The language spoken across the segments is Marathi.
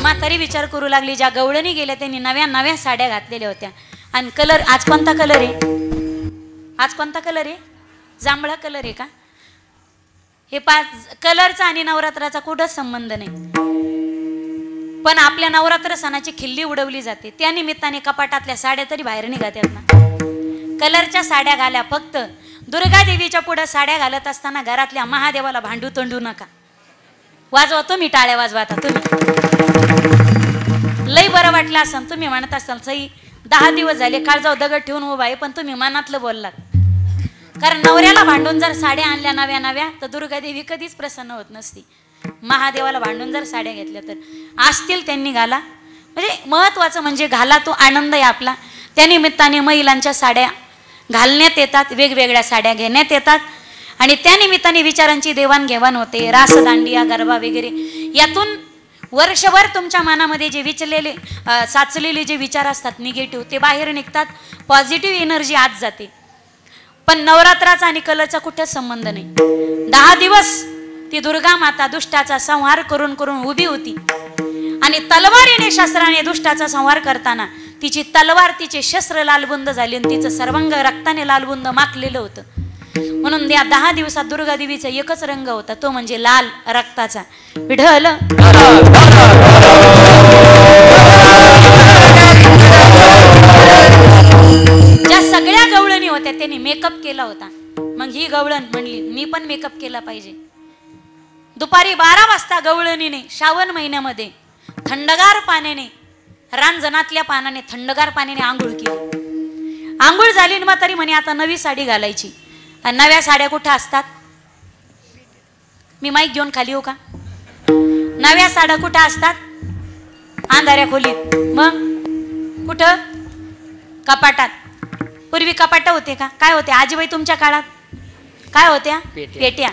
म्हातारी विचार करू लागली, ज्या गवळणी गेल्या त्यांनी नव्या नव्या साड्या घातलेल्या होत्या आणि कलर आज कोणता कलर आहे? आज कोणता कलर आहे? जांभळा कलर आहे का? हे कलरचा आणि नवरात्राचा कुठंच संबंध नाही, पण आपल्या नवरात्र सणाची खिल्ली उडवली जाते. त्या निमित्ताने कपाटातल्या साड्या तरी बाहेर निघतात ना. कलरच्या साड्या घाल्या. फक्त दुर्गा देवीच्या पुढे साड्या घालत असताना घरातल्या महादेवाला भांडू तंडू नका. वाजवा तुम्ही टाळ्या, वाजवा आता तुम्ही. लई बरं वाटलं असं तुम्ही म्हणत असाल सई 10 दिवस झाले काळजाव दगड ठेवून उभा आहे, पण तुम्ही मनातलं बोललात. कारण नवऱ्याला भांडून जर साड्या आणल्या नव्या नव्या तर दुर्गा देवी कधीच प्रसन्न होत नसती. महादेवाला भांडून जर साड्या घेतल्या तर असतील त्यांनी घाला. म्हणजे महत्वाचं म्हणजे घाला तो आनंद आहे आपला. त्या निमित्ताने महिलांच्या साड्या घालण्यात येतात, वेगवेगळ्या साड्या घेण्यात येतात आणि त्या निमित्ताने विचारांची देवाणघेवाण होते. रास, दांडिया, गरबा वगैरे यातून वर्षभर तुमच्या मनामध्ये जे विचलेले साचलेले जे विचार असतात निगेटिव्ह ते बाहेर निघतात. पॉझिटिव्ह एनर्जी आत जाते. पण नवरात्राचा आणि कलरचा कुठेच संबंध नाही. 10 दिवस ती दुर्गा माता दुष्टाचा संहार करून करून उभी होती आणि तलवारीने शस्त्राने दुष्टाचा संहार करताना तिची तलवार तिचे शस्त्र लालबुंद झाले आणि तिचं सर्वांग रक्ताने लालबुंद माखलेलं होतं. म्हणून या 10 दिवसात दुर्गा देवीचा एकच रंग होता, तो म्हणजे लाल रक्ताचा. विढल ज्या सगळ्या गवळणी होत्या त्यांनी मेकअप केला होता. मग ही गवळण म्हणली मी पण मेकअप केला पाहिजे. दुपारी 12 वाजता गवळणीने श्रावण महिन्यामध्ये थंडगार पाण्याने रांजणातल्या पानाने थंडगार पाण्याने आंघोळ केली. आंघोळ झाली मग तरी म्हणे आता नवी साडी घालायची. आणि नव्या साड्या कुठं असतात? मी माईक घेऊन खाली हो का? नव्या साड्या कुठं असतात? अंधाऱ्या खोलीत. मग कुठं? कपाटात. पूर्वी कपाट होते का? काय होते आजीबाई तुमच्या काळात? काय होत्या? पेट्या.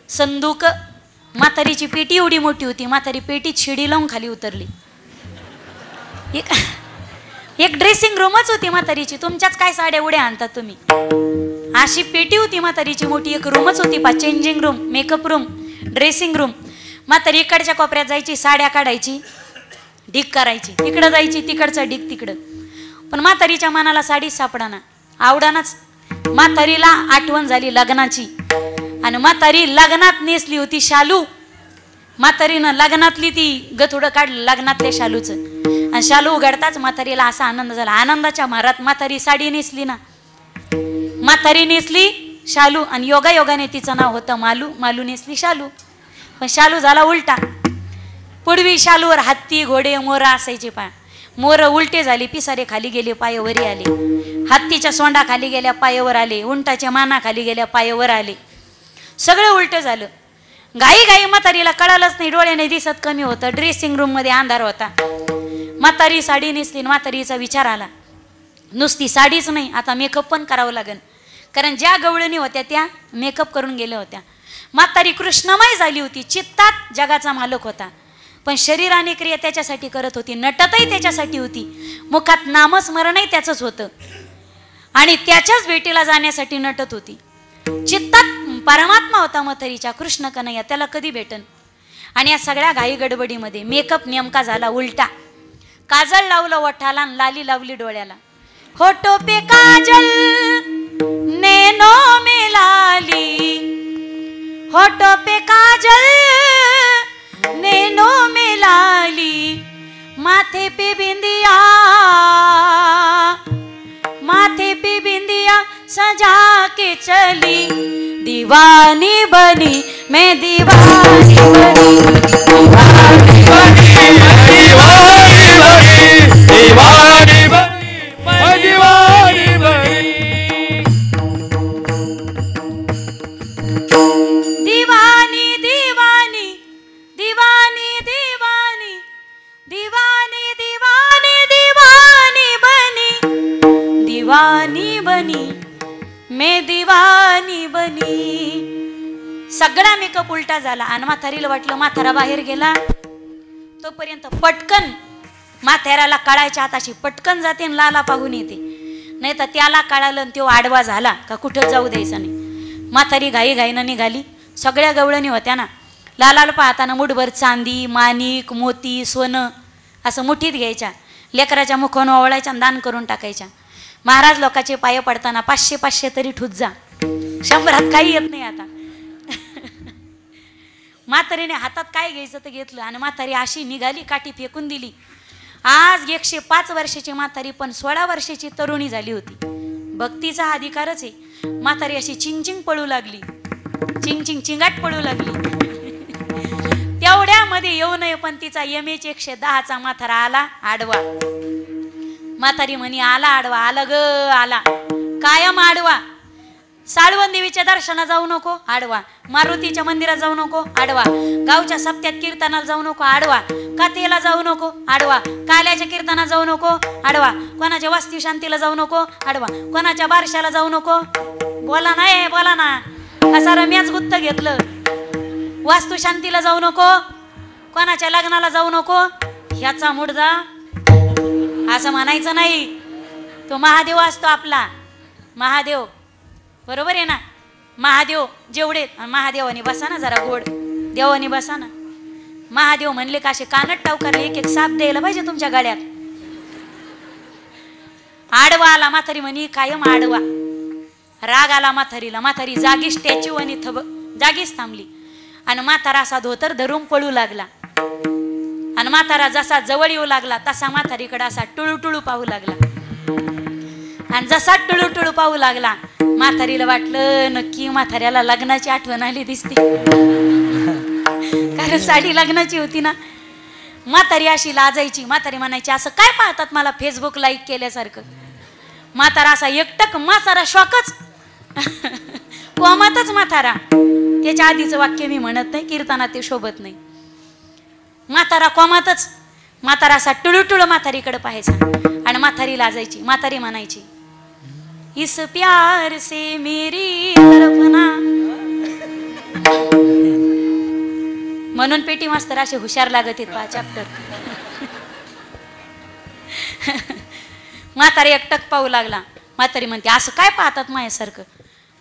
संदूक. म्हातारीची पेटी एवढी मोठी होती, म्हातारी पेटीत शिडी लावून खाली उतरली. एक ड्रेसिंग रूमच होती म्हातारीची. तुमच्याच काय साड्या उड्या आणतात तुम्ही. अशी पेटी होती म्हातारीची मोठी. एक रूमच होती, changing room, makeup room, dressing room. म्हातारी इकडच्या कोपऱ्यात जायची, साड्या काढायची, ढीक करायची, तिकडं जायची, तिकडचा ढीक तिकडं. पण म्हातारीच्या मनाला साडी सापडाना, आवडानाच. म्हातारीला आठवण झाली लग्नाची आणि म्हातारी लग्नात नेसली होती शालू. म्हातारीनं लग्नातली ती गथुडं काढलं लग्नातल्या शालूचं आणि शालू उघडताच म्हातारीला असा आनंद झाला. आनंदाच्या मारात म्हातारी साडी नेसली ना. म्हातारी नेसली शालू आणि योगायोगाने तिचं नाव होतं मालू. मालू नेसली शालू, पण शालू झाला उलटा. पूर्वी शालूवर हत्ती, घोडे, मोर असायचे. मोर उलटे झाले, पिसारे खाली गेले, पाय वरी आले. हत्तीच्या सोंडा खाली गेल्या, पायावर आले. उंटाच्या माना खाली गेल्या, पायावर आले. सगळं उलट झालं. घाई घाई म्हातारीला कळालंच नाही, डोळ्याने दिसत कमी होतं. ड्रेसिंग रूम मध्ये अंधार होता. म्हातारी साडी नेसली. म्हातारीचा विचार आला नुसती साडीच नाही, आता मेकअप पण करावं लागेल. कारण ज्या गवळणी होत्या त्या मेकअप करून गेल्या होत्या. म्हातारी कृष्णमय झाली होती. चित्तात जगाचा मालक होता, पण शरीराने क्रिया त्याच्यासाठी करत होती. नटतही त्याच्यासाठी होती. मुखात नामस्मरणही त्याचंच होतं आणि त्याच्याच भेटीला जाण्यासाठी नटत होती. चित्तात परमात्मा होता म्हातारीच्या, कृष्ण कन्हैया. त्याला कधी भेटन? आणि या सगळ्या घाई गडबडीमध्ये मेकअप नेमका झाला उलटा. काजळ लावलं ओठाला, लाली लावली डोळ्याला. होठो पे काजल नैनो में लाली, होठो पे काजल नैनो में लाली, माथे पे बिंदिया, माथे पे बिंदिया सजा के चली, दीवानी बनी मैं दीवानी बनी, दीवानी बनी दीवानी बनी, दीवानी बनी मैं दीवानी बनी, दीवानी दीवानी दीवानी दीवानी दीवानी दीवानी दीवानी बनी, दीवानी बनी मैं दीवानी बनी. सगळा मेकअप उलटा झाला आणि म्हातारीला वाटलं म्हातारा बाहेर गेला. तोपर्यंत पटकन म्हाताऱ्याला कळायच्या हाताशी पटकन जाते आणि लाला पाहून येते. नाही तर त्याला कळालं आणि तो आडवा झाला का कुठं जाऊ द्यायचा नाही. म्हातारी घाई घाईनं निघाली. सगळ्या गवळणी होत्या ना. लालाला पाहताना मुठभर चांदी, माणिक, मोती, सोनं असं मुठीत घ्यायच्या, लेकराच्या मुखानं ओवळायच्या आणि दान करून टाकायच्या. महाराज लोकांचे पाय पडताना 500 तरी ठुत जा, 100 काही येत नाही. आता म्हातारीने हातात काय घ्यायचं तर घेतलं आणि म्हातारी अशी निघाली, काठी फेकून दिली. आज 105 वर्षाची म्हातारी पण 16 वर्षाची तरुणी झाली होती. भक्तीचा अधिकारच आहे. म्हातारी अशी चिंग पळू लागली, चिंगाट पळू लागली. तेवढ्यामध्ये येऊ नये पण तिचा MH 110चा म्हातारा आला आडवा. म्हातारी म्हणी आला आडवा, आला ग आला, कायम आडवा. साळवन देवीच्या दर्शनाला जाऊ नको आडवा, मारुतीच्या मंदिरात जाऊ नको आडवा, गावच्या सप्त्यात कीर्तनाला जाऊ नको आडवा, कातेला जाऊ नको आडवा, काल्याच्या कीर्तनाला जाऊ नको आडवा, कोणाच्या वास्तू शांतीला जाऊ नको आडवा, कोणाच्या बारशाला जाऊ नको. बोला नाही बोला ना, कसा रम्याच गुत्त घेतलं. वास्तू शांतीला जाऊ नको, कोणाच्या लग्नाला जाऊ नको, ह्याचा मुडदा असं म्हणायचं नाही. तो महादेव असतो आपला, महादेव. बरोबर आहे ना. महादेव जेवढे, महादेवानी बसा ना जरा गोड, देवानी बसा ना. महादेव म्हणले का असे कानट टावकारले एक साप द्यायला पाहिजे तुमच्या गाड्यात. आडवा आला, म्हातारी म्हणी कायम आडवा. राग आला म्हातारीला, म्हातारी जागी स्टॅच्यू आणि जागीच थांबली आणि म्हातारा असा धोतर धरून पळू लागला. आणि म्हातारा जसा जवळ येऊ लागला तसा म्हातारीकडे असा टुळू पाहू लागला. आणि जसा टुळू पाहू लागला म्हातारीला वाटलं नक्की म्हाताऱ्याला लग्नाची आठवण आली दिसते, कारण साडी लग्नाची होती ना. म्हातारी अशी लाजायची. म्हातारी म्हणायची असं काय पाहतात मला फेसबुक लाईक केल्यासारखं. म्हातारा असा एकटक, म्हातारा शॉकच, कोमातच म्हातारा. त्याच्या आधीचं वाक्य मी म्हणत नाही, कीर्तनात ते शोभत नाही. म्हातारा कोमातच. म्हातारा असा टुळू म्हातारीकडे पाहायचा आणि म्हातारी लाजायची. म्हातारी म्हणायची इस प्यार से मेरी तरफना. म्हणून पेटी मास्तर असे हुशार लागत आहेत पहा चॅप्टर. म्हातारी एकटक पाहू लागला. म्हातारी म्हणते असं काय पाहतात माझ्यासारखं.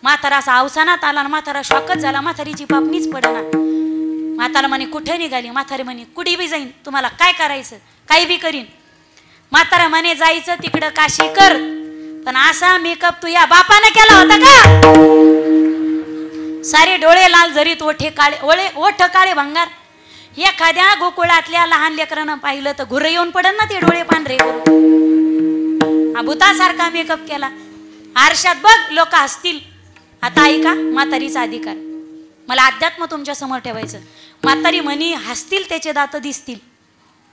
म्हातारा असा अवसानात आला आणि म्हातारा शॉकच झाला. म्हातारीची पापणीच पडना. म्हातारा म्हणे कुठे निघाली. म्हातारी म्हणे कुठे बी जाईन, तुम्हाला काय करायचं काही बी करीन. म्हातारा म्हणे जायचं तिकडं काशी कर, पण असा मेकअप तू या बापाने केला होता का. सारे डोळे लाल जरीत, ओठ काळे भंगार. एखाद्या गोकुळातल्या लहान लेकरांना पाहिलं तर घुर येऊन पडन ना ते डोळे पांढरे करून. भूतासारखा मेकअप केला. आरशात बघ लोक हसतील. आता ऐका म्हातारीचा अधिकार. मला अध्यात्म तुमच्या समोर ठेवायचं. म्हातारी म्हणी हसतील त्याचे दात दिसतील,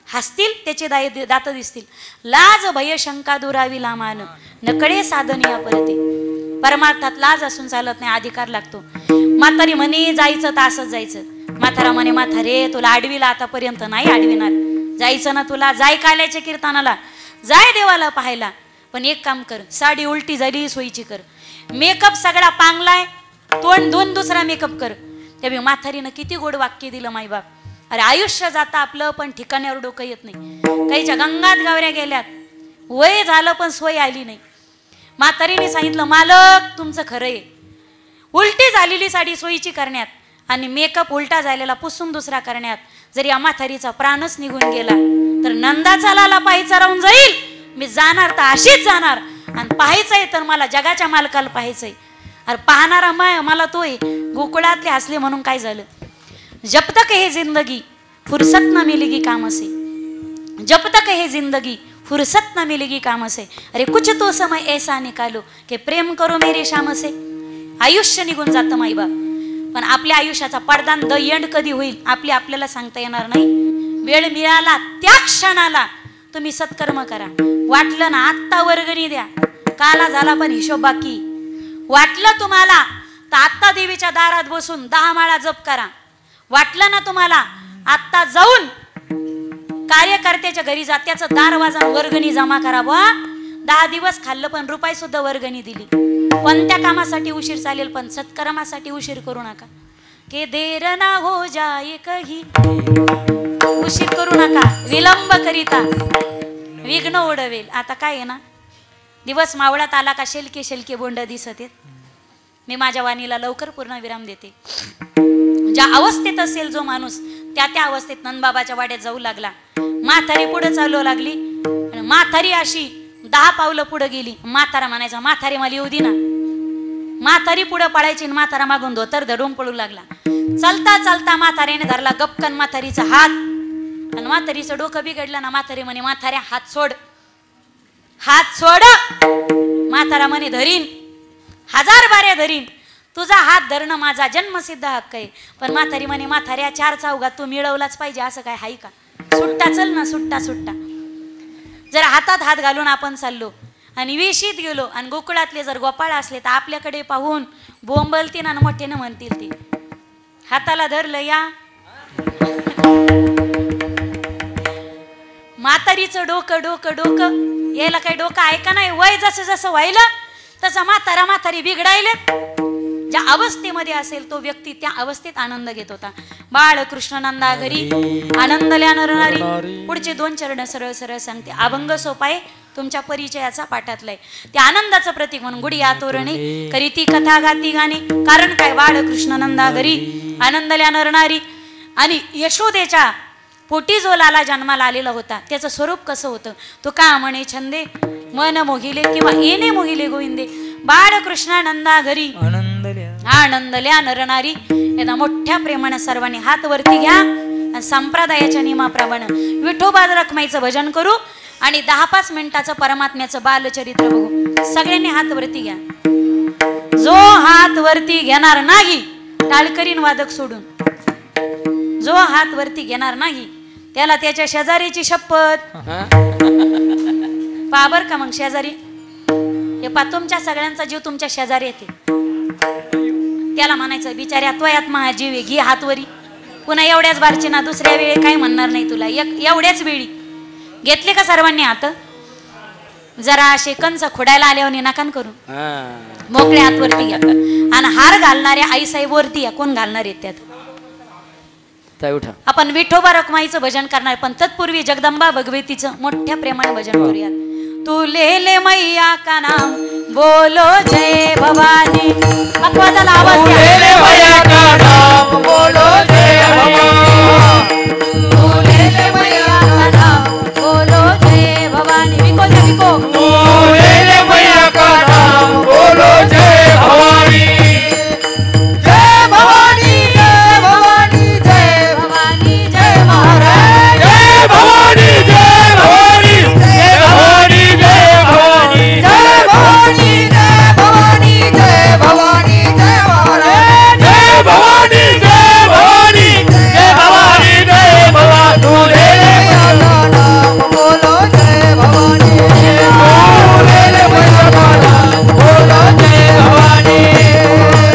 हसतील त्याचे दात दिसतील. लाज भय शंका दुरावी लामान, नकडे साधन या परते. परमार्थात लाज असून चालत नाही, अधिकार लागतो. म्हातारी म्हणे जायचं तर असंच जायचं. म्हातारा म्हणे म्हातारे तुला आडवीला आतापर्यंत नाही आडविणार. जायचं ना तुला, जाय काल्याच्या कीर्तनाला, जाय देवाला पाहायला. पण एक काम कर, साडी उलटी झाली सोयीची कर. मेकअप सगळा पांगलाय, तोंड धुवून दुसरा मेकअप कर. त्या म्हातारीनं किती गोड वाक्य दिलं माईबाप. अरे आयुष्य जातं आपलं पण ठिकाण्यावर डोकं येत नाही. काहीच्या गंगात गावऱ्या गेल्यात, वय झालं पण सोय आली नाही. म्हातारीने सांगितलं मालक तुमचं खरं आहे. उलटी झालेली साडी सोयीची करण्यात आणि मेकअप उलटा झालेला पुसून दुसरा करण्यात जरी या म्हातारीचा प्राणच निघून गेला तर नंदाचा लाला पाहायचा राहून जाईल. मी जाणार तर अशीच जाणार आणि पाहायचंय तर मला जगाच्या मालकाला पाहायचंय. अरे पाहणारा मला तोय. गोकुळातले हसले म्हणून काय झालं. जब तक है जिंदगी फुर्सत न मिलेगी काम से, जब तक है जिंदगी फुर्सत न मिलेगी काम से. अरे कुछ तो समय ऐसा निकालो कि प्रेम करो मेरे शाम से. आयुष्य निघून जातं माईबाप, पण आपल्या आयुष्याचा पडदान द एंड कधी होईल आपल्याला सांगता येणार नाही. वेळ मिळाला त्या क्षणाला तुम्ही सत्कर्म करा. वाटलं ना आत्ता वर्गणी द्या, काला झाला पण हिशोब बाकी. वाटलं तुम्हाला तर आत्ता देवीच्या दारात बसून 10 माळा जप करा. वाटलं ना तुम्हाला आत्ता जाऊन कार्यकर्त्याच्या घरी जा, त्याचं दार वाजून वर्गणी जमा करा. बुवा 10 दिवस खाल्लं पण रुपये सुद्धा वर्गणी दिली. कोणत्या कामासाठी उशीर चालेल पण सत्कर्मासाठी उशीर करू नका. के देर ना हो जाए कही, उशीर करू नका. विलंब करिता विघ्न ओढवेल. आता काय आहे ना, दिवस मावळात आला का शेलके शेलके बोंड दिसत आहेत. मी माझ्या वाणीला लवकर पूर्ण विराम देते. ज्या अवस्थेत असेल जो माणूस त्या त्या अवस्थेत नंदबाबाच्या वाड्यात जाऊ लागला. म्हातारी पुढे चालू लागली आणि म्हातारी अशी 10 पावलं पुढे गेली. म्हातारा म्हणायचा म्हातारी मला येऊ दे ना. म्हातारी पुढे पळायची आणि म्हातारा मागून धोतर धरून पळू लागला. चालता चालता म्हातारीने धरला गपकन म्हातारीचा हात आणि म्हातारीचं डोकं बिघडलं ना. म्हातारी म्हणे म्हाताऱ्या हात सोड, हात सोड. म्हातारा म्हणे धरीन, 1000 बाऱ्या धरीन. तुझा हात धरणं माझा जन्मसिद्ध हक्क आहे. पण म्हातारी म्हणे म्हाताऱ्या 4 चौघात तू मिळवलाच पाहिजे असं काय हाय का? सुट्टा चल ना, सुट्टा सुट्टा. जर हातात हात घालून आपण चाललो आणि वेशीत गेलो आणि गोकुळातले जर गोपाळ असले तर आपल्याकडे पाहून बोंबलतील आणि मोठ्यानं म्हणतील ते हाताला धरलं या. म्हातारीचं डोकं डोकं डोकं यायला काही डोकं आहे का नाही? वय जसं जसं व्हायलं तसं म्हातारा म्हातारी बिघडायले. ज्या अवस्थेमध्ये असेल तो व्यक्ती त्या अवस्थेत आनंद घेत होता. बाळकृष्ण नंदा घरी आनंदल्या नरनारी. पुढचे 2 चरण सरळ सरळ सांगते. अभंग सोपाय तुमच्या परिचयाचा पाठातलाय. ते आनंदाचं प्रतीक म्हणून गुडिया तोरणे करीती कथा गाती गाणे. कारण काय? बाळकृष्ण नंदा घरी आनंदल्या नरनारी. आणि यशोदेच्या पोटी जो लाला जन्माला आलेला होता त्याचं स्वरूप कसं होतं? तो का म्हणे छंदे मन मोहिले किंवा येणे मोहिले गोविंदे. बाळकृष्णानंदा घरी आनंदल्या नरनारी. यांना मोठ्या प्रेमाने सर्वांनी हात वरती घ्या आणि संप्रदायाच्या नियमाप्रमाणे विठोबा रखमाईचं भजन करू आणि 10-5 मिनिटाचं परमात्म्याचं बालचरित्र बघू. सगळ्यांनी हात वरती घ्या. जो हात वरती घेणार नाही टाळकरीन वादक सोडून, जो हात वरती घेणार नाही त्याला त्याच्या शेजारीची शपथ. पहा बर का मग शेजारी हे पा तुमच्या सगळ्यांचा जीव तुमच्या शेजारी येते. त्याला म्हणायचं बिचाऱ्या त्वयात महाजीव आहे, घे हातवरी. पुन्हा एवढ्याच बारची ना दुसऱ्या वेळी काही म्हणणार नाही तुला. एवढ्याच वेळी घेतले का सर्वांनी हात? जरा असे कंच खोडायला आल्यावर नकान करू मोकळ्या हातवरती घ्या. आणि हार घालणाऱ्या आई साहेब वरती या. कोण घालणार आहेत त्यात? आपण विठोबा रखमाईचं भजन करणार. पण तत्पूर्वी जगदंबा भगवतीचं मोठ्या प्रेमाने भजन करूयात. तू ले मैया का नाम बोलो जय भवानी. अपवादाला आवाज द्या. ले मैया का नाम बोलो जय भवानी. तू ले मैया का नाम बोलो जय भवानी. विको जा विको. तू ले मैया का नाम बोलो जय भवानी. जय भवानी जय भवानी जय भवानी जय महाराज. जय भवानी जय भवानी जय भवानी जय भवानी जय भवानी जय भवानी जय भवानी जय महाराज. जय भवानी जय भवानी जय भवानी जय भवानी. तू ले मैया का नाम बोलो जय भवानी. तू ले मैया का नाम बोलो जय भवानी.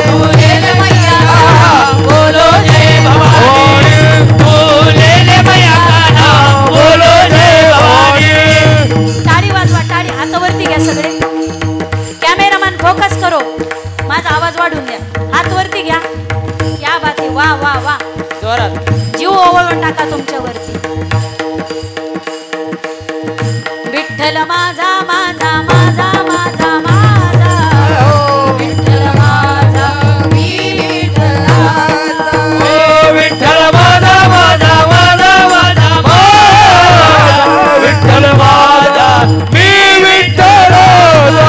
तू ले मैया का नाम बोलो जय भवानी. तू ले मैया का नाम बोलो जय भवानी. टाळी वाजवा, टाळी हातावरती घ्या सगळे. कॅमेरामॅन फोकस करो. माझा आवाज वाढून द्या. हात वरती घ्या. या बाते वा वा वा. जोरात जीव ओवळून टाका तुमच्यावरती. विठ्ठल माझा माझा माझा माझा माझा. विठ्ठल माझा मी विठ्ठलाचा. विठ्ठल माझा माझा माझा माझा माझा. विठ्ठल माझा मी विठ्ठलाचा.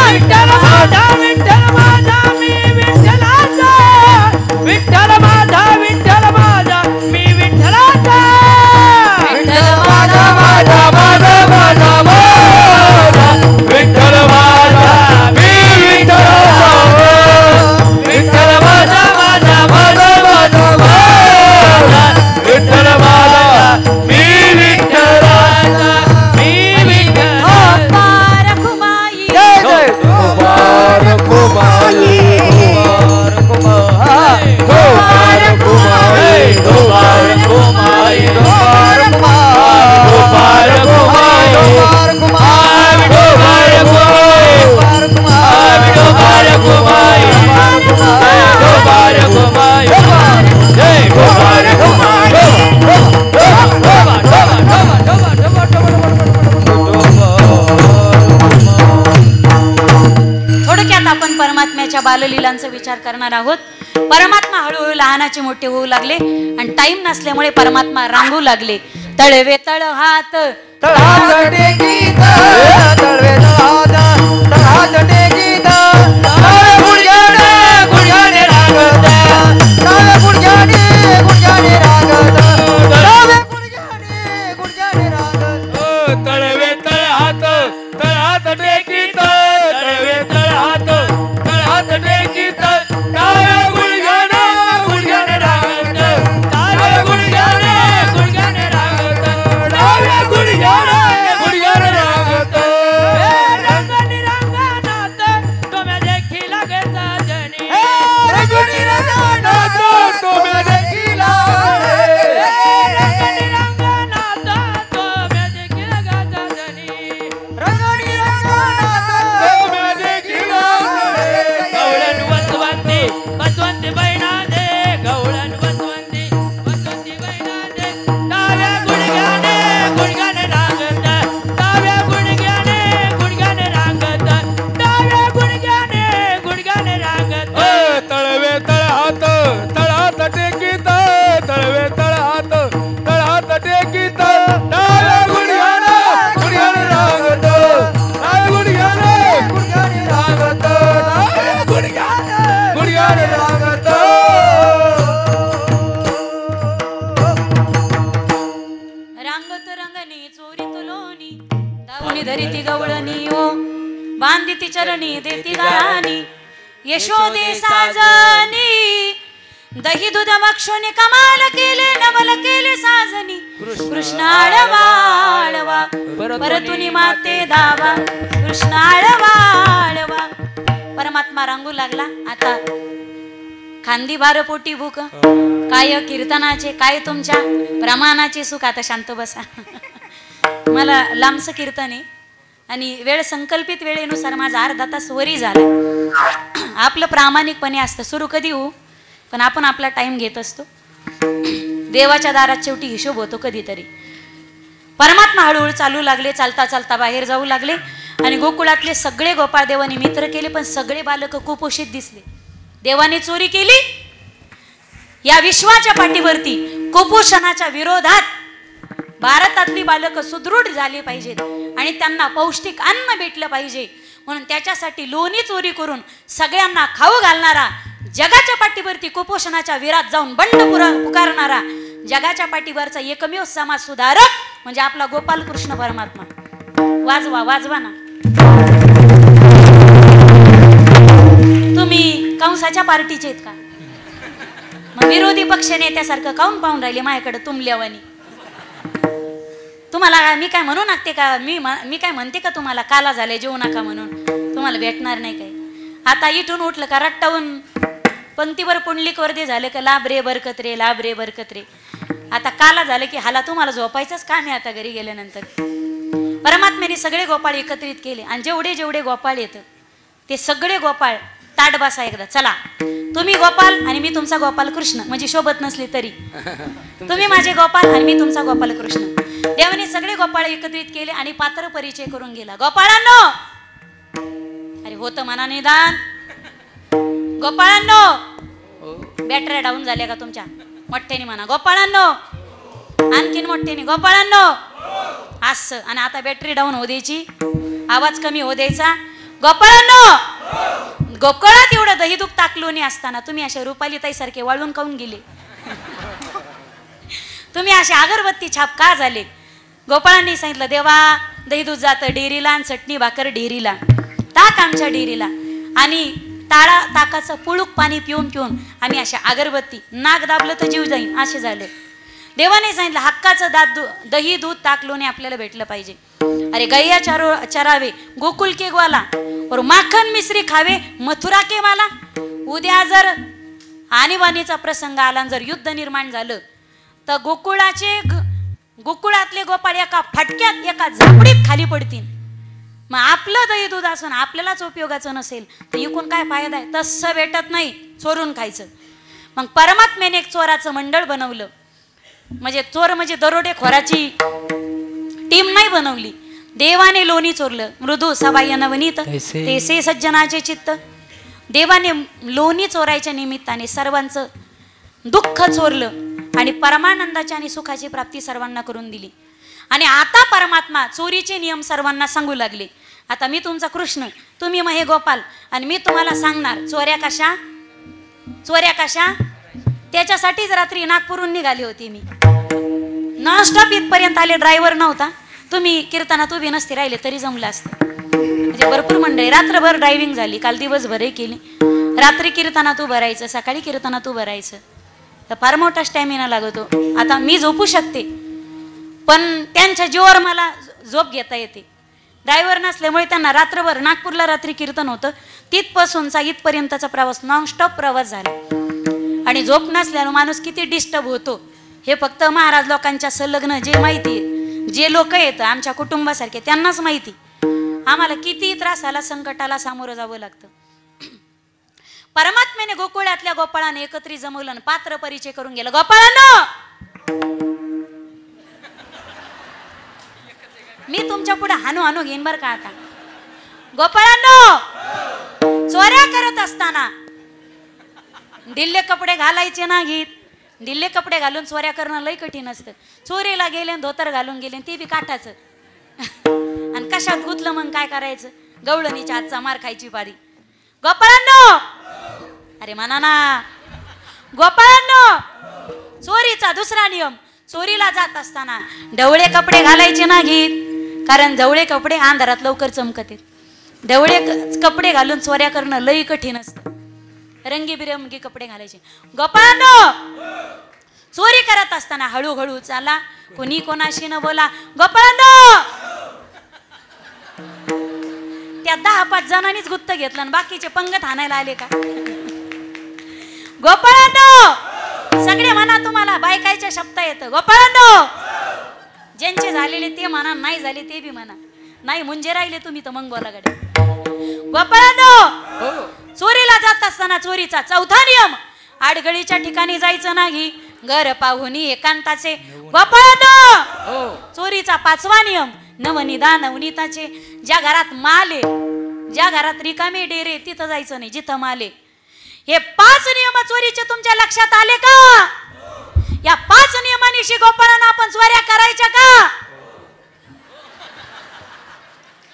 विठ्ठल माझा विठ्ठल माझा मी विठ्ठलाचा. विठ्ठल माझा विठ्ठल माझा मी विठ्ठलाचा. विठ्ठल माझा माझा माझा माझा माझा. विठ्ठल माझा मी विठ्ठलाचा. विठ्ठल माझा माझा माझा माझा माझा. विठ्ठल माझा मी विठ्ठलाचा. मी विठ्ठल. रखुमाई जय रखुमाई थोडक्यात आपण परमात्म्याच्या बाललीलांचा विचार करणार आहोत. परमात्मा हळूहळू लहानाचे मोठे होऊ लागले आणि टाइम नसल्यामुळे परमात्मा रांगू लागले. तळवे तळ हात तळहात टेकीत तळवे तळहात तळहात टेकीत डाव्या गुडघ्याने गुडघ्याने रांगत डाव्या गुडघ्याने गुडघ्याने रांगत डाव्या गुडघ्याने गुडघ्याने रांगत तळवे तळहात तळहात टेकीत तळवे तळहात तळहात टेकीत डाव्या गुडघ्याने गुडघ्याने रांगत डाव्या गुडघ्याने गुडघ्याने रांगत डाव्या गुडघ्याने गुडघ्याने रांगत रंगनी रंगनात तुम्ही देखील घेता जनी रंगनी रंगनात तुम्ही देखील रंगनी रंगनात तुम्ही देखील घेता जनी रंगनी रंगनात तुम्ही देखील गवळण वसवंती वसवंती बहिणा दे गवळण वसवंती वसवंती बहिणा दे डाव्या गुडघ्याने गुडघ्याने रांगत डाव्या गुडघ्याने गुडघ्याने रांगत डाव्या गुडघ्याने गुडघ्याने रांगत तळवे तळहात तळहात टेकीत तळवे तळहात तळहात टेकीत डाव्या गुडघ्याने गुडघ्याने रांगत डाव्या गुडघ्याने गुडघ्याने रांगत डाव्या गुडघ्याने गुडघ्याने रांगत रांगत रंगणी चोरीत लोणी दावणी धरीती गवळणी ओ बांधिती चरणी देती गाणी यशोदे साजनी दही दूध मक्षोने कमाल केले नवल केले साजनी कृष्ण आळवा आळवा परतुनी माते दावा कृष्ण आळवा आळवा परमात्मा रांगू लागला. आता खांदी बार पोटी भूक काय कीर्तनाचे काय तुमच्या प्रमाणाचे सुख. आता शांत बसा. मला लांबच कीर्तन आहे आणि वेळ संकल्पित वेळेनुसार माझा अर्धा तास वरी झाला. आपलं प्रामाणिकपणे असतं. सुरू कधी होऊ पण आपण आपला टाइम घेत असतो. देवाच्या दारात शेवटी हिशोब होतो कधीतरी. परमात्मा हळूहळू चालू लागले. चालता चालता बाहेर जाऊ लागले आणि गोकुळातले सगळे गोपाळ देवाने मित्र केले पण सगळे बालक कुपोषित दिसले. देवाने चोरी केली. या विश्वाच्या पाठीवरती कुपोषणाच्या विरोधात भारतातली बालक सुदृढ झाली पाहिजेत आणि त्यांना पौष्टिक अन्न भेटलं पाहिजे म्हणून त्याच्यासाठी लोणी चोरी करून सगळ्यांना खाऊ घालणारा, जगाच्या पाठीवरती कुपोषणाच्या विरात जाऊन बंड पुकारणारा, जगाच्या पाठीवरचा एकमेव समाज सुधारक म्हणजे आपला गोपाल कृष्ण परमात्मा. वाजवा वाजवा ना. तुम्ही कंसाच्या पार्टीचे आहेत का? मग विरोधी पक्ष नेत्यासारखं काऊन पाहून राहिले माझ्याकडे तुमल्यावानी? तुम्हाला मी काय म्हणू लागते का? मी काय म्हणते का तुम्हाला काला झाले जेवू नका म्हणून? तुम्हाला भेटणार नाही काय. आता इथून उठलं का रट्टावून पंक्तीवर पुंडलिक वर्दे झालं का लाभ रे बरकत रे, लाभ रे बरकत रे. आता काला झालं की हाला तुम्हाला झोपायचंच काम आहे. आता घरी गेल्यानंतर परमात्म्याने सगळे गोपाळ एकत्रित केले आणि जेवढे जेवढे गोपाळ येतं ते सगळे गोपाळ ताट बसा एकदा. चला तुम्ही गोपाल आणि मी तुमचा गोपाल कृष्ण, म्हणजे शोभत नसली तरी तुम्ही माझे गोपाल आणि मी तुमचा गोपाल कृष्ण. देवाने सगळे गोपाळ एकत्रित केले आणि पात्र परिचय करून गेला. गोपाळांनो, अरे होतं मना निदान. गोपाळांनो, बॅटऱ्या डाऊन झाल्या का तुमच्या? मोठ्याने म्हणा गोपाळांनो. आणखीन मोठ्याने गोपाळांनो. असं. आणि आता बॅटरी डाऊन होऊ द्यायची, आवाज कमी होऊ द्यायचा. गोपाळांनो, गोकुळात एवढं दही दूध टाकलोनी असताना तुम्ही अशा रुपाली ताई सारखे वाळून काऊन गेले? तुम्ही असे अगरबत्ती छाप का झाले? गोपाळांनी सांगितलं देवा दही दूध जातं डेअरीला आणि चटणी भाकर डेअरीला, ताक आमच्या डेअरीला. आणि ताळा ताकाचं पुळूक पाणी पिऊन पिऊन आम्ही अशा अगरबत्ती, नाक दाबलं तर जीव जाईन असे झाले. देवाने सांगितलं हक्काचं दही दूध ताक लोणी आपल्याला भेटलं पाहिजे. अरे गैया चरावे गोकुल के ग्वाला और माखन मिश्री खावे मथुरा के माला. उद्या जर आणीबाणीचा प्रसंग आला, जर युद्ध निर्माण झालं तर गोकुळातले गोपाळ एका फटक्यात एका झापडीत खाली पडतील. मग आपलं दही दूध असून आपल्यालाच उपयोगाचं नसेल तर इकून काय फायदा आहे? तसं भेटत नाही, चोरून खायचं. मग परमात्म्याने एक चोराचं मंडळ बनवलं. म्हणजे चोर म्हणजे दरोडेखोराची टीम नाही बनवली. देवाने लोणी चोरलं. मृदू सबाह्य नवनीत तेसे सज्जनाचे चित्त. देवाने लोणी चोरायच्या निमित्ताने सर्वांचं दुःख चोरलं आणि परमानंदाची आणि सुखाची प्राप्ती सर्वांना करून दिली. आणि आता परमात्मा चोरीचे नियम सर्वांना सांगू लागले. आता मी तुमचा कृष्ण, तुम्ही मग हे गोपाल, आणि मी तुम्हाला सांगणार चोऱ्या कशा, चोऱ्या कशा. त्याच्यासाठीच रात्री नागपूरहून निघाली होती मी. नॉनस्टॉप इथपर्यंत आले, ड्रायव्हर नव्हता. तुम्ही कीर्तनात उभी नसते राहिले तरी जमलं असतं. म्हणजे भरपूर मंडळी रात्रभर ड्रायव्हिंग झाली, काल दिवसभरही केली. रात्री कीर्तनात उभं राहायचं, सकाळी कीर्तनात उभं राहायचं, तर फार मोठा स्टॅमिना लागतो. आता मी झोपू शकते, पण त्यांच्या जीवावर मला झोप घेता येते. ड्रायव्हर नसल्यामुळे त्यांना रात्रभर, नागपूरला रात्री कीर्तन होतं, तिथपासूनचा इथपर्यंतचा प्रवास नॉनस्टॉप प्रवास झाला. आणि झोप नसल्यानं माणूस किती डिस्टर्ब होतो हे फक्त महाराज लोकांच्या संलग्न जे माहिती आहे, जे लोक येतं आमच्या कुटुंबासारखे त्यांनाच माहिती. आम्हाला किती त्रासाला, संकटाला सामोरं जावं लागतं. परमात्म्याने गोकुळातल्या गोपाळाने एकत्रित जमवलं, पात्र परिचय करून गेलं. गोपाळांनो, मी तुमच्या पुढे हानू हानू घेईन बर का. आता गोपाळांनो, चोऱ्या करत असताना ढिल्ले कपडे घालायचे नाहीत. ढिल्ले कपडे घालून चोऱ्या करणं लई कठीण असतं. चोरीला गेले, धोतर घालून गेले, ते बी काठाचं. आणि कशात गुतलं मग काय करायचं, गवळणीच्या हातचा मार खायची पारी. गोपाळांनो, अरे म्हणा ना गोपाळांनो, चोरीचा दुसरा नियम, चोरीला जात असताना ढवळे कपडे घालायचे नाहीत, कारण ढवळे कपडे अंधारात लवकर चमकतात. ढवळे कपडे घालून चोऱ्या करणं लई कठीण असतं. रंगीबिरंगी कपडे घालायचे. गोपाळांनो, चोरी करत असताना हळूहळू चाला, कोणी कोणाशी न बोला. गोपाळांनो, त्या 10-5 जणांनीच गुत्त घेतलं आणि बाकीचे पंगत हाणायला आले का. गोपाळांनो, सगळे म्हणा, तुम्हाला बायकायच्या शब्द येतं. गोपाळांनो, ज्यांचे झालेले ते म्हणा, नाही झाले ते बी म्हणा, नाही म्हणजे राहिले तुम्ही तर मग बोला गडे. गोपाळांनो, चोरीला जात असताना चोरीचा चौथा नियम, आडगळीच्या ठिकाणी जायचं नाही, घर पाहुणी एकांताचे. गोपाळांनो, चोरीचा 5वा नियम, नवनिदा नवनीताचे. ज्या घरात माल आहे, ज्या घरात रिकामे डेरे, तिथं जायचं नाही जिथं माल आहे. हे 5 नियम चोरीचे तुमच्या लक्षात आले का? या 5 नियमांशी गोपाळांना आपण चोऱ्या करायच्या का?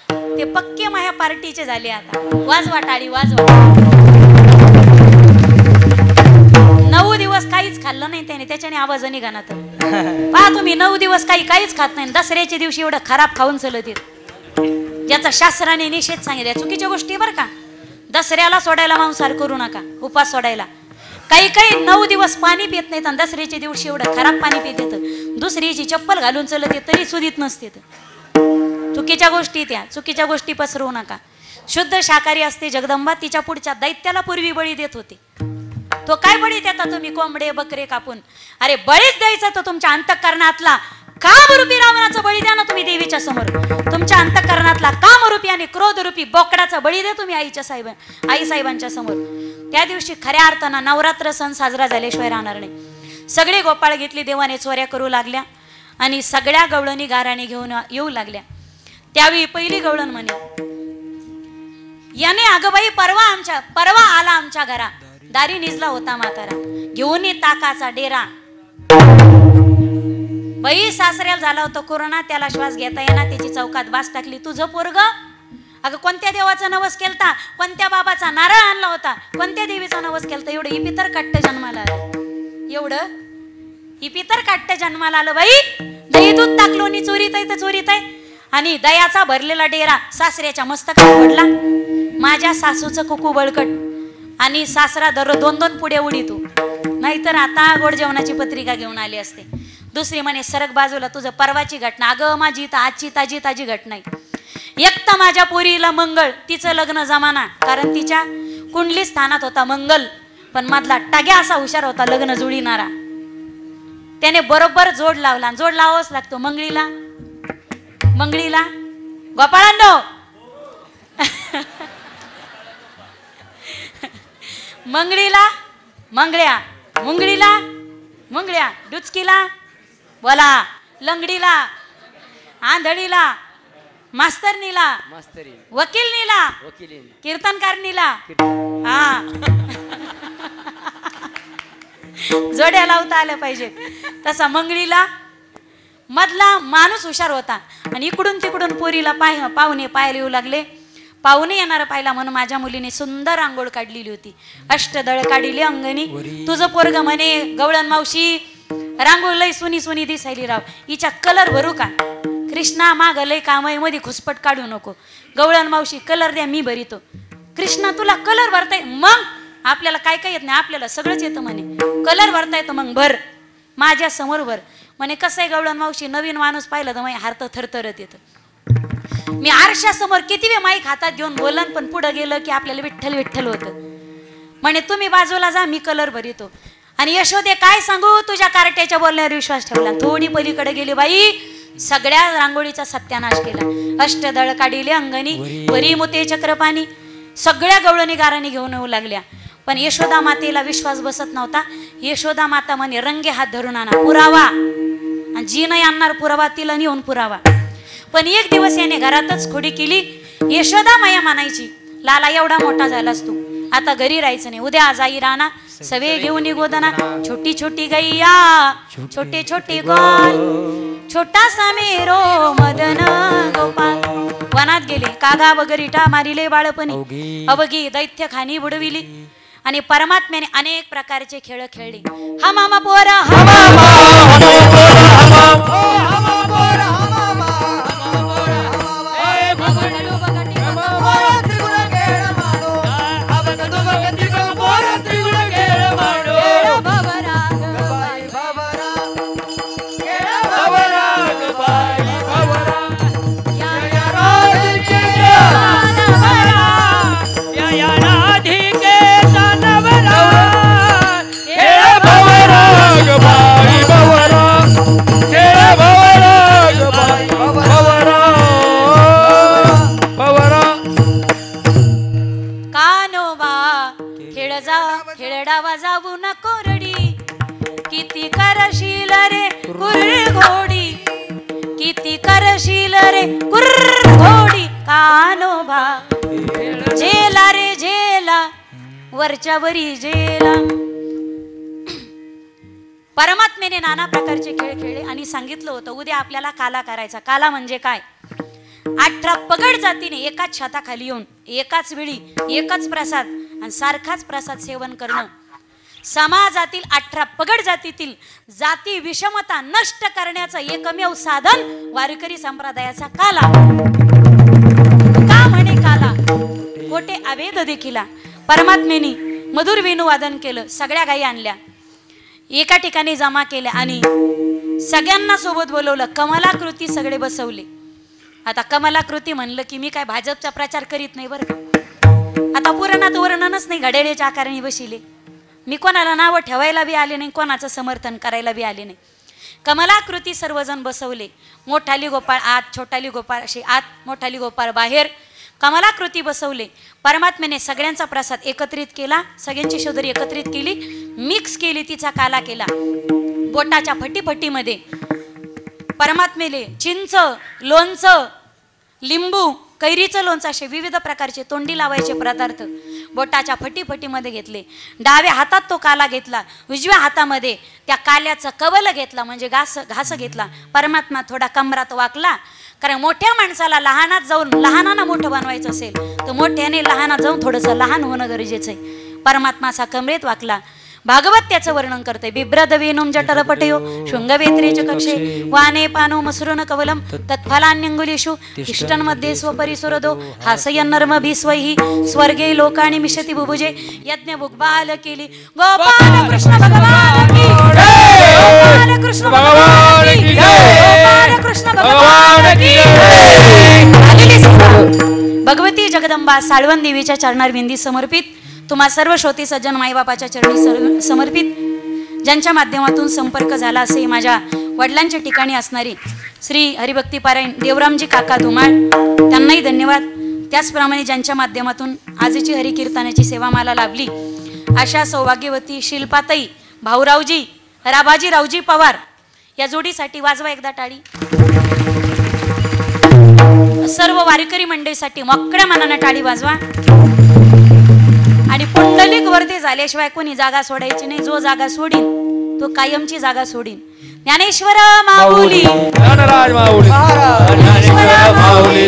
ते पक्के माझ्या पार्टीचे झाले. आता वाजवा टाळी, वाजवा. 9 दिवस काहीच खाल्लं नाही त्याने, त्याच्याने आवाज निघाला. तर पहा तुम्ही, 9 दिवस काहीच खात नाही, दसऱ्याच्या दिवशी एवढं खराब खाऊन चलत येत, ज्याचा शास्त्राने निषेध सांगितला. चुकीच्या गोष्टी बरं का. दसऱ्याला सोडायला मांसाहार करू नका, उपास सोडायला. काही 9 दिवस पाणी पित नाहीत आणि दसऱ्याच्या दिवशी एवढं खराब पाणी पित येतं, दुसरीची चप्पल घालून चलत येत तरी सुधीत नसते. चुकीच्या गोष्टी, त्या चुकीच्या गोष्टी पसरवू नका. शुद्ध शाकाहारी असते जगदंबा, तिच्या पुढच्या दैत्याला पूर्वी बळी देत होते. तो काय बळी देता तुम्ही? कोंबडे बकरे कापून. अरे बळीच द्यायचा तो तुमच्या अंतःकरणातला कामरूपी रावणाचा बळी द्या ना तुम्ही देवीच्या समोर. तुमच्या अंतःकरणातला कामरूपी आणि क्रोधरूपी बोकडाचा बळी द्या तुम्ही आई साहेबांच्या समोर. त्या दिवशी खऱ्या अर्थानं नवरात्र सण साजरा झाल्याशिवाय राहणार नाही. सगळे गोपाळ घेतली, देवाने चोऱ्या करू लागल्या आणि सगळ्या गवळणी गाराने घेऊन येऊ लागल्या. त्यावेळी पहिली गवळण म्हणे, याने अगबाई परवा आला आमच्या घरा, दारी निजला होता म्हातारा, घेऊन ये ताकाचा डेरा. बाई सासऱ्याला झाला होता कोरोना, त्याला श्वास घेता येणार, त्याची चौकात बास टाकली. तुझं पोरग अगं कोणत्या देवाचा नवस केलता, कोणत्या बाबाचा नारळ आणला होता, कोणत्या देवीचा नवस केलता, एवढं इपितर काट्ट जन्माला आलं. एवढं इपितर काट्ट जन्माला आलं. बाई दही दूध टाकलो नि चोरीत आहे तर चोरीत आहे. आणि दयाचा भरलेला डेरा सासऱ्याच्या मस्तकात पडला. माझ्या सासूचं कुकू बळकट आणि सासरा दररोज 2-2 पुढे उडीतो, नाहीतर आता गोड जेवणाची पत्रिका घेऊन आली असते. दुसरी म्हणे, सरक बाजूला, तुझं परवाची घटना. अगं माझी तर आजची ताजी घटना आहे. एक तर माझ्या पोरीला मंगळ, तिचं लग्न जमाना, कारण तिच्या कुंडली स्थानात होता मंगल, पण मधला टाग्या असा हुशार होता लग्न जुळीनारा. त्याने बरोबर जोड लावला. जोड लावावाच लागतो मंगळीला. गोपाळांनो, मंगळीला मंगळ्या, मुंगळ्या, डुचकीला बोला, लंगडीला, आंधळीला, मास्तरनीला, वकीलनीला, कीर्तनकारनीला. हा जोड्या लावता आल्या पाहिजे. तसा मंगळीला मधला माणूस हुशार होता आणि इकडून तिकडून पोरीला पाहुणे पाहायला येऊ लागले. पाहुणे येणार पाहिला म्हणून माझ्या मुलीने सुंदर आंघोळ काढलेली होती. अष्टदळ काढिले अंगणी. तुझं पोरग म्हणे गवळण मावशी रांगोळ लय सुनी सुनी दिसायली राव, हिच्या कलर भरू का? कृष्णा माग लय कामय मध्ये खुसपट काढू नको. गवळण मावशी कलर द्या मी भरितो. कृष्णा तुला कलर भरता येत? मग आपल्याला काय काय येत नाही, आपल्याला सगळंच येतं म्हणे. कलर भरता येतं मग भर, माझ्या समोर भर म्हणे. कसं आहे गवळण मावशी, नवीन माणूस पाहिलं तर मग हात थरथरत येतं. मी आरशासमोर किती वेळ माईक हातात घेऊन बोलन, पण पुढं गेलं की आपल्याला विठ्ठल विठ्ठल होतं. म्हणे तुम्ही बाजूला जा, मी कलर भरितो. आणि यशोदे काय सांगू, तुझ्या कार्ट्याच्या बोलण्यावर विश्वास ठेवला. थोडी पलीकडे गेली बाई, सगळ्या रांगोळीचा सत्यानाश केला. अष्टदळ काढिले अंगणी वरी मोते चक्रपाणी. सगळ्या गवळणी गाराणी घेऊन येऊ लागल्या. पण यशोदा मातेला विश्वास बसत नव्हता. यशोदा माता म्हणे रंगे हात धरून आणा पुरावा, आणि जी नाही आणणार पुरावा तिला नेऊन पुरावा. पण एक दिवस याने घरातच खोडी केली. यशोदा माया म्हणायची लाला एवढा मोठा झालास तू, आता घरी राहायचं नाही, उद्या जाई राणा सवे घेऊन गोदना. छोटी छोटी गैया छोटे छोटे गोल, छोटासा मेरो मदन गोपाल. वनात गेले, कागा वगैरिटा मारिले बाळपणी, अवघी दैत्य खानी बुडविली. आणि परमात्म्याने अनेक प्रकारचे खेळ खेळले. हा मामा पोरा हा खेळडावा जाऊ न कोरडी. किती करशील रे कुर्र घोडी, किती करशील रे कुर्र घोडी. कानोबा जेला रे जेला, वरच्या वरी जेला. परमात्म्याने नाना प्रकारचे खेळ खेळले आणि सांगितलं होतं उद्या आपल्याला काला करायचा. काला म्हणजे काय? 18 पगड जातीने एकाच छताखाली येऊन एकाच वेळी एकच प्रसाद आणि सारखाच प्रसाद सेवन करणं. समाजातील 18 पगड जातीतील जाती विषमता नष्ट करण्याचं एकमेव साधन वारकरी संप्रदायाचा काला. का म्हणे काला? कोठे अभेद देखिला. परमात्म्याने मधुर वेणुवादन केलं, सगळ्या गायी आणल्या, एका ठिकाणी जमा केल्या आणि सगळ्यांना सोबत बोलवलं. कमलाकृती सगळे बसवले. आता कमलाकृती म्हणलं की मी काय भाजपचा प्रचार करीत नाही बरं का. आता पुराणात वर्णनच नाही, घड्याळ्याच्या आकाराने बसिले. मी कोणाला नावं ठेवायला बी आले नाही, कोणाचं समर्थन करायला बी आले नाही. कमलाकृती सर्वजण बसवले. मोठाली गोपाळ आत, छोटाली गोपाळ असे आत, मोठाली गोपाळ बाहेर. कमलाकृती बसवले. परमात्म्याने सगळ्यांचा प्रसाद एकत्रित केला, सगळ्यांची शोधरी एकत्रित केली, मिक्स केली, तिचा काला केला. बोटाच्या फटीफटीमध्ये परमात्मेले चिंच, लोणचं, लिंबू, कैरीचं लोणचं असे विविध प्रकारचे तोंडी लावायचे पदार्थ बोटाच्या फटीफटीमध्ये घेतले. डाव्या हातात तो काला घेतला, उजव्या हातामध्ये त्या काल्याचं कवल घेतला म्हणजे घास घेतला. परमात्मा थोडा कमरात वाकला, कारण मोठ्या माणसाला लहानात जाऊन लहानांना मोठं बनवायचं असेल तर मोठ्याने लहानात जाऊन थोडंसं लहान होणं गरजेचं आहे. परमात्मा असा कमरेत वाकला. भागवत त्याचं वर्णन करते. बिभ्रद वेणुम जठरपटयो शृंगवेत्रेच कक्षे वाने पानो मसरुन कवलम तत्फलान्यंगुलीषु तिष्ठन्मध्ये स्वपरिसुरदो हासयन् नर्मभिस्वैहि स्वर्गे लोकानि मिषति बुभुजे यज्ञ बुग्बाल केली. गोपाल कृष्ण भगवान की जय, गोपाल कृष्ण भगवान की जय, गोपाल कृष्ण भगवान की जय. भगवती जगदंबा साळवन देवीच्या चरणारविंदी समर्पित तुम्हा सर्व श्रोती सज्जन माईबापाच्या चरणी समर्पित, ज्यांच्या माध्यमातून संपर्क झाला असे माझ्या वडिलांच्या ठिकाणी असणारे श्री हरिभक्ती पारायण देवरामजी काका धुमाळ, त्यांनाही धन्यवाद. त्याचप्रमाणे ज्यांच्या माध्यमातून आजची हरिकीर्तनाची सेवा मला लाभली अशा सौभाग्यवती शिल्पाताई, भाऊरावजी, राभाजी रावजी पवार या जोडीसाठी वाजवा एकदा टाळी. सर्व वारकरी मंडळीसाठी मोकळ्या मनानं टाळी वाजवा. आणि पुंडलिक वरदे झाल्याशिवाय कोणी जागा सोडायची नाही. जो जागा सोडीन तो कायमची जागा सोडीन. ज्ञानेश्वर माऊली ज्ञानराज माऊली ज्ञानेश्वर माऊली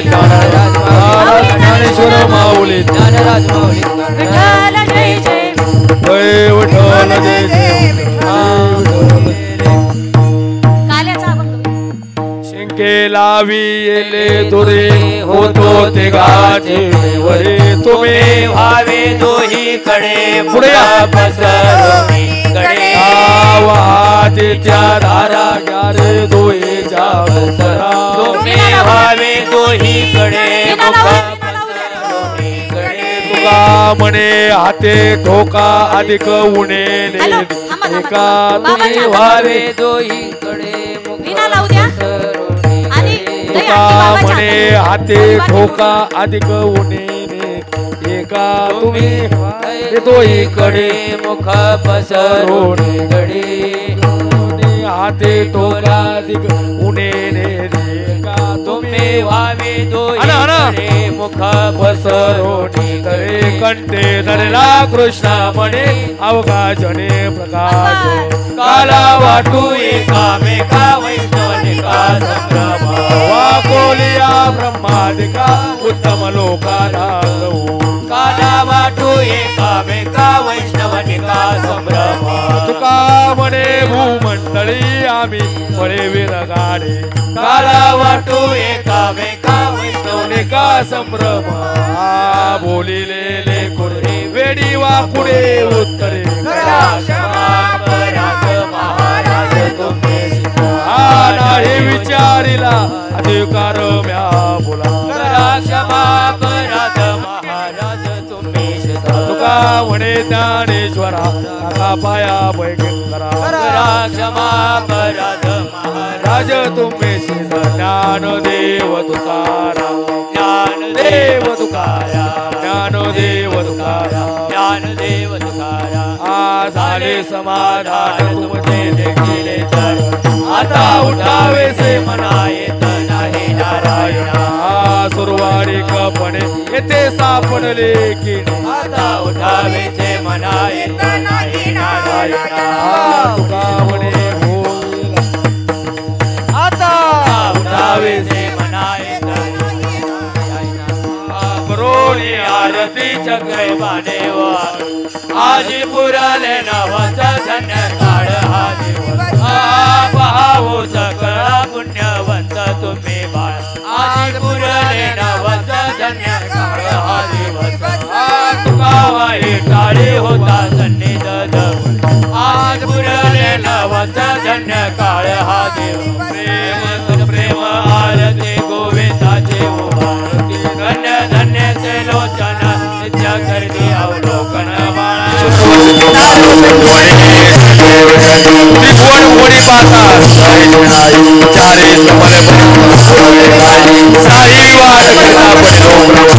ज्ञानेश्वर माऊली ज्ञानराज माऊली विठ्ठल जय जय जय विठ्ठल जय जय काल्याचा अभंग शिंके लावी येले दुरे होतो ते गाचे वरे तुम्ही भावे दोही कडे पुढे या. पसरोनी कडे आवादित्या धारा ग्यारे दोहे जावसरा तुम्ही भावे दोही कडे विना मुख लावून, विना पसरोनी कडे तुका म्हणे हाते ठोका अधिक उणे हॅलो, थांबा, थांबा, एका थांबा. तुम्ही बाबांच्या व्हावे दोही कडे मुख विना लावू द्या. पसरोनी आणि कडे. दही तुका आणखी बाबाच्या म्हणे हातात. हाते ठोका अधिक उणे एका तुम्ही दोही कडे मुख पसरोनी कडे हाते ठोका अधिक उणे एका तुम्ही तुम्ही व्हावे दोही आणा, आणा. कडे मुख पसरोनी करे कंठे धरला कृष्णा म्हणे अवघा जने प्रकाश काला वाटू एकामेका वैष्णवनिका संभ्रमा वाकोलिया ब्रह्मादिका उत्तम लोकाना काला वाटू एकामेका वैष्णवनिका संभ्रमा तुका म्हणे भूमंडळी आम्ही फळे विरगाडे काला वाटू एकामेका वैष्णवनिका का संभ्रमा बोलिलेले कुरे वेडी वाकुडे उत्तरे करा क्षमा पराग महाराज तुम्ही हा नाही विचारिला अधिकार म्या बोला करा क्षमा पराग महाराज तुम्ही तुका म्हणे ज्ञानेश्वरा नाका पाया बैठक करा करा क्षमा पराग महाराज राज तुम्ही ज्ञानदेव तुकारा ज्ञानदेव तुकारा ज्ञानदेव तुकारा ज्ञानदेव तुकारा आ झाले समाधान तुमचे देखील तर आता उठावेसे मना येत नाही नारायणा आ सुरवारीकपणे येथे सापडले की आता उठावेसे मना येत नाही नारायणा तुका म्हणे होईल आता उठावेसे मना येत नाही नारायणा बरोणी आरती चक्र बादेव आजी पुरले नवस धन्य काळ हा दिवस पाहू सकळा पुण्यवंत तुम्ही बाळ आजी पुरले नवस धन्य काळ हा दिवस तुका वाई टाळी होता सन्निध जवळ आज पुरले नवस धन्य काळ हा दिवस प्रेम प्रेम आरती गोविंदाचे उभारती धन्य धन्यचे लोचन नित्य करती अवलोकन बाळा त्रिभुवन कोणी पाहता चारे समर साई वाढ करता पडलो